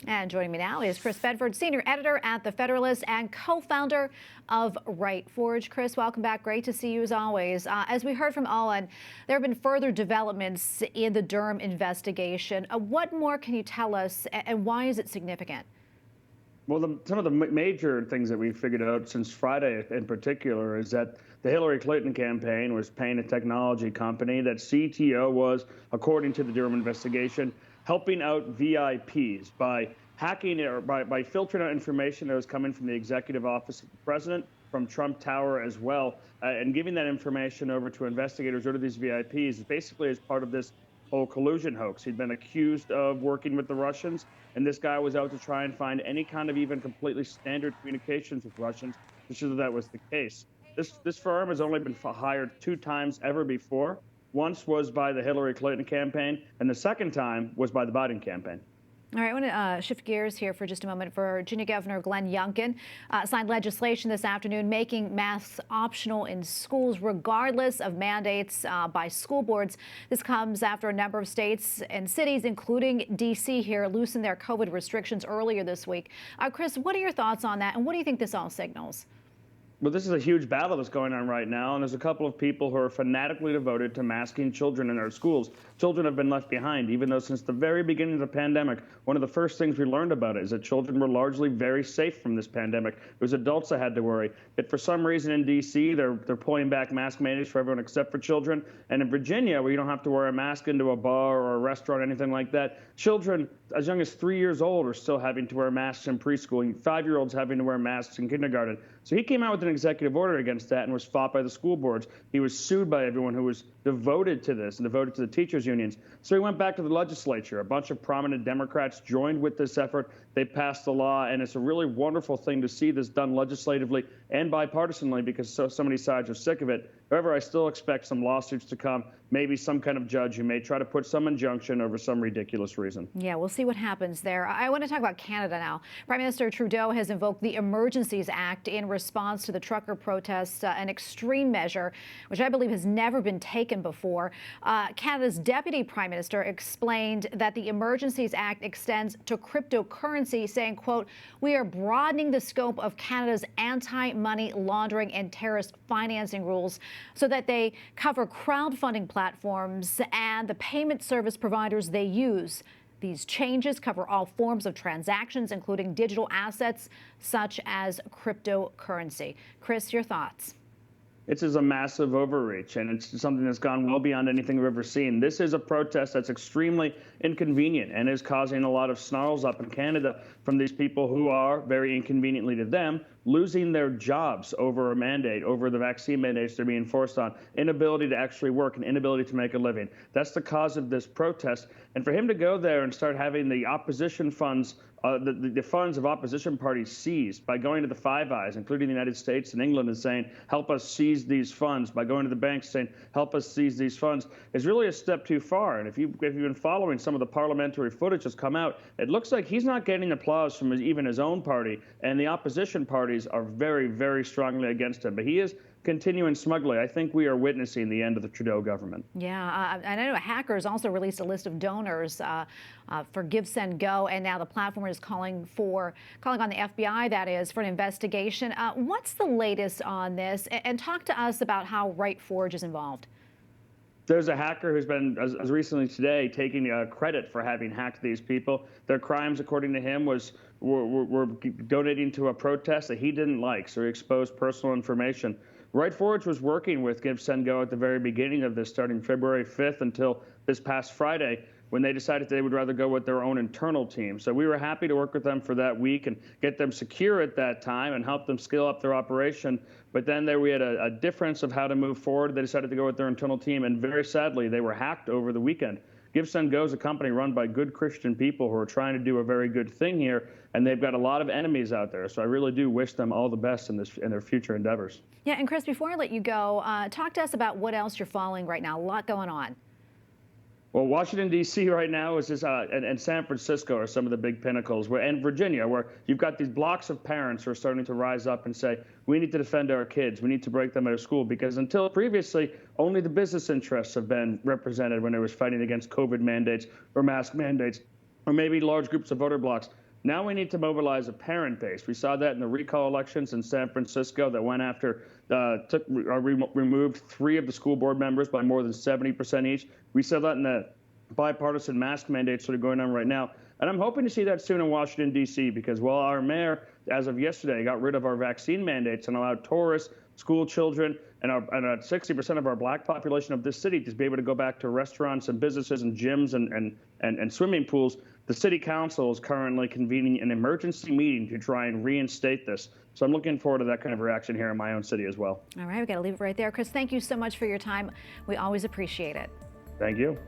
And joining me now is Chris Bedford, senior editor at the Federalist and co-founder of RightForge. Chris, welcome back. Great to see you as always. As we heard from Owen, there have been further developments in the Durham investigation. What more can you tell us, and why is it significant? Well, some of the major things that we've figured out since Friday in particular is that the Hilary Clinton campaign was paying a technology company that CTO was, according to the Durham investigation, helping out VIPs by hacking or by filtering out information that was coming from the executive office of the president, from Trump Tower as well, and giving that information over to investigators or to these VIPs, basically as part of this whole collusion hoax. He'd been accused of working with the Russians, and this guy was out to try and find any kind of even completely standard communications with Russians to show that that was the case. This firm has only been hired 2 times ever before. Once was by the Hillary Clinton campaign, and the second time was by the Biden campaign. All right, I want to shift gears here for just a moment. Virginia Governor Glenn Youngkin signed legislation this afternoon making masks optional in schools regardless of mandates by school boards. This comes after a number of states and cities, including D.C. here, loosened their COVID restrictions earlier this week. Chris, what are your thoughts on that, and what do you think this all signals? Well, this is a huge battle that's going on right now, and there's a couple of people who are fanatically devoted to masking children in our schools. Children have been left behind, even though since the very beginning of the pandemic, one of the first things we learned about it is that children were largely very safe from this pandemic. It was adults that had to worry. But for some reason in D.C., they're pulling back mask mandates for everyone except for children. And in Virginia, where you don't have to wear a mask into a bar or a restaurant or anything like that, children as young as 3 years old are still having to wear masks in preschool, and 5-year-olds having to wear masks in kindergarten. So he came out with an executive order against that and was fought by the school boards. He was sued by everyone who was devoted to this and devoted to the teachers' unions. So he went back to the legislature. A bunch of prominent Democrats joined with this effort. They passed the law, and it's a really wonderful thing to see this done legislatively and bipartisanly because so many sides are sick of it. However, I still expect some lawsuits to come, maybe some kind of judge who may try to put some injunction over some ridiculous reason. Yeah, we'll see what happens there. I want to talk about Canada now. Prime Minister Trudeau has invoked the Emergencies Act in response to the trucker protests, an extreme measure, which I believe has never been taken before. Canada's Deputy Prime Minister explained that the Emergencies Act extends to cryptocurrency, saying, quote, "We are broadening the scope of Canada's anti-money laundering and terrorist financing rules so that they cover crowdfunding platforms and the payment service providers they use. These changes cover all forms of transactions, including digital assets such as cryptocurrency." Chris, your thoughts? This is a massive overreach, and it's something that's gone well beyond anything we've ever seen. This is a protest that's extremely inconvenient and is causing a lot of snarls up in Canada from these people who are, very inconveniently to them, losing their jobs over a mandate, over the vaccine mandates they're being forced on, inability to actually work and inability to make a living. That's the cause of this protest. And for him to go there and start having the opposition funds, the funds of opposition parties seized by going to the Five Eyes, including the United States and England, and saying, help us seize these funds, by going to the banks saying, help us seize these funds, is really a step too far. And if you've been following some of the parliamentary footage that's come out, it looks like he's not getting applause from even his own party, and the opposition parties are very, very strongly against him. But he is continuing smugly. I think we are witnessing the end of the Trudeau government. Yeah, I know hackers also released a list of donors for Gibson Go, and now the platform is calling on the FBI, that is, for an investigation. What's the latest on this? And talk to us about how RightForge is involved. There's a hacker who's been, as recently today, taking credit for having hacked these people. Their crimes, according to him, were donating to a protest that he didn't like, so he exposed personal information. RightForge was working with Gibson Go at the very beginning of this, starting February 5th until this past Friday, when they decided they would rather go with their own internal team. So we were happy to work with them for that week and get them secure at that time and help them scale up their operation. But then we had a difference of how to move forward. They decided to go with their internal team, and very sadly, they were hacked over the weekend. Gibson Go is a company run by good Christian people who are trying to do a very good thing here, and they've got a lot of enemies out there. So I really do wish them all the best in their future endeavors. Yeah, and Chris, before I let you go, talk to us about what else you're following right now. A lot going on. Well, Washington, D.C. right now is just, and San Francisco are some of the big pinnacles, and Virginia, where you've got these blocks of parents who are starting to rise up and say, we need to defend our kids. We need to break them out of school, because until previously, only the business interests have been represented when they was fighting against COVID mandates or mask mandates, or maybe large groups of voter blocks. Now we need to mobilize a parent base. We saw that in the recall elections in San Francisco that went after, removed 3 of the school board members by more than 70% each. We saw that in the bipartisan mask mandates that are going on right now. And I'm hoping to see that soon in Washington, D.C., because while our mayor, as of yesterday, got rid of our vaccine mandates and allowed tourists, school children, and 60% of our black population of this city to be able to go back to restaurants and businesses and gyms and swimming pools, the city council is currently convening an emergency meeting to try and reinstate this. So I'm looking forward to that kind of reaction here in my own city as well. All right, we got to leave it right there. Chris, thank you so much for your time. We always appreciate it. Thank you.